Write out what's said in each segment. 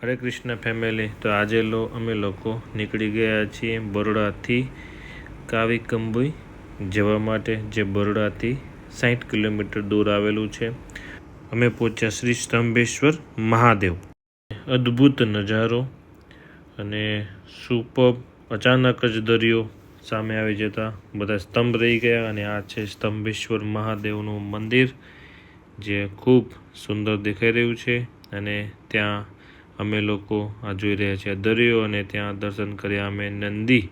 હરે Krishna family. તો આજે અમે લોકો નીકળી ગયા છીએ બરોડાથી કાવીકંબુઈ જવા માટે, જે બરોડાથી 60 કિલોમીટર દૂર આવેલું છે। અમે પહોંચ્યા શ્રી સ્તંભેશ્વર મહાદેવ। અદ્ભુત નજારો અને સુપર। અચાનક જ દરિયો સામે આવી જતા બધા સ્તંભ રહી ગયા અને આ છે સ્તંભેશ્વર મહાદેવનું મંદિર, જે ખૂબ સુંદર દેખાઈ રહ્યું છે। અને ત્યાં અમે લોકો આ જોઈ રહ્યા છીએ દરિયો, અને ત્યાં દર્શન કર્યા। અમે નંદી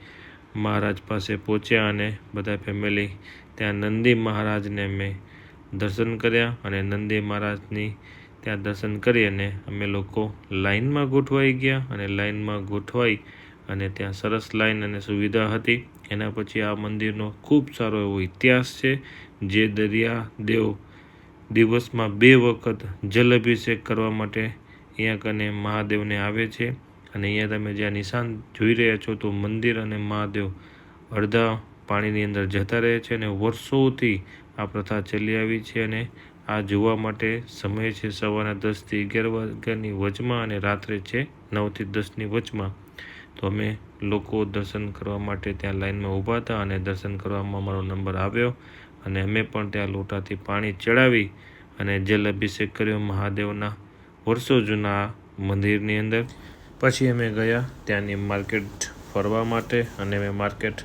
મહારાજ પાસે પહોંચ્યા અને બધા ફેમિલી ત્યાં નંદી મહારાજને અમે દર્શન કર્યા। અને નંદી મહારાજની ત્યાં દર્શન કરી અને અમે લોકો લાઈનમાં ગોઠવાઈ ગયા। અને લાઈનમાં ગોઠવાઈ અને ત્યાં સરસ લાઈન અને સુવિધા હતી। એના પછી આ મંદિરનો ખૂબ સારો એવો ઇતિહાસ છે, જે દરિયાદેવ દિવસમાં 2 વખત જલ અભિષેક કરવા માટે અહીંયા કને મહાદેવને આવે છે। અને અહીંયા તમે જ્યાં નિશાન જોઈ રહ્યા છો, તો મંદિર અને મહાદેવ અડધા પાણીની અંદર જતા રહે છે, અને વર્ષોથી આ પ્રથા ચાલી આવી છે। અને આ જોવા માટે સમય છે સવારના 10 થી 11 વાગ્યાની વચમાં, અને રાત્રે છે 9 થી 10ની વચમાં। તો અમે લોકો દર્શન કરવા માટે ત્યાં લાઈનમાં ઊભા હતા, અને દર્શન કરવામાં અમારો નંબર આવ્યો, અને અમે પણ ત્યાં લોટાથી પાણી ચડાવી અને જલ અભિષેક કર્યો મહાદેવના વર્ષો જૂના મંદિરની અંદર। પછી અમે ગયા ત્યાંની માર્કેટ ફરવા માટે, અને અમે માર્કેટ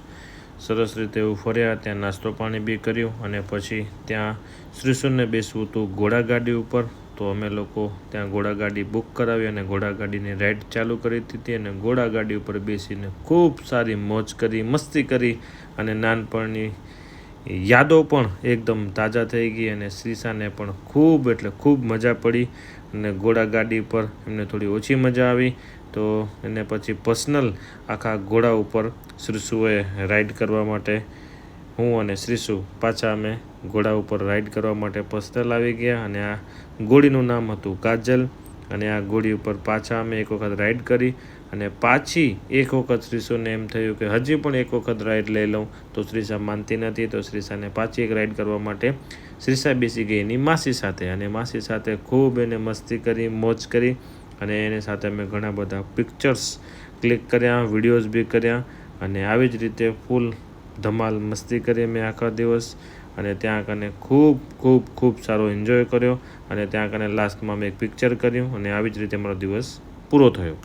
સરસ રીતે એવું ફર્યા, ત્યાં નાસ્તો પાણી બી કર્યું। અને પછી ત્યાં શ્રીશુને બેસવું હતું ઘોડાગાડી ઉપર, તો અમે લોકો ત્યાં ઘોડાગાડી બુક કરાવી અને ઘોડાગાડીની રાઈડ ચાલુ કરી દીધી। અને ઘોડાગાડી ઉપર બેસીને ખૂબ સારી મોજ કરી, મસ્તી કરી, અને નાનપણની યાદો પણ એકદમ તાજા થઈ ગઈ। અને શ્રીશાને પણ ખૂબ એટલે ખૂબ મજા પડી, અને ઘોડાગાડી પર એમને થોડી ઓછી મજા આવી, તો એને પછી પર્સનલ આખા ઘોડા ઉપર શ્રીશુએ રાઈડ કરવા માટે, હું અને શ્રીશુ પાછા અમે ઘોડા ઉપર રાઈડ કરવા માટે પર્સનલ આવી ગયા। અને આ ઘોડીનું નામ હતું કાજલ, અને આ ઘોડી ઉપર પાછા અમે એક વખત રાઈડ કરી, અને પાછી એક વખત શ્રીશુને એમ થયું કે હજી પણ એક વખત રાઈડ લઈ લઉં, તો શ્રીશા માનતી નથી, તો શ્રીશાને પાછી એક રાઈડ કરવા માટે શ્રીશા બેસી ગઈ એની માસી સાથે, અને માસી સાથે ખૂબ એને મસ્તી કરી, મોજ કરી, અને એની સાથે અમે ઘણા બધા પિક્ચર્સ ક્લિક કર્યા, વિડીયોઝ બી કર્યા, અને આવી જ રીતે ફૂલ ધમાલ મસ્તી કરી અમે આખા દિવસ। અને ત્યાં કને ખૂબ ખૂબ ખૂબ સારો એન્જોય કર્યો, અને ત્યાં કને લાસ્ટમાં અમે એક પિક્ચર કર્યું, અને આવી જ રીતે અમારો દિવસ પૂરો થયો।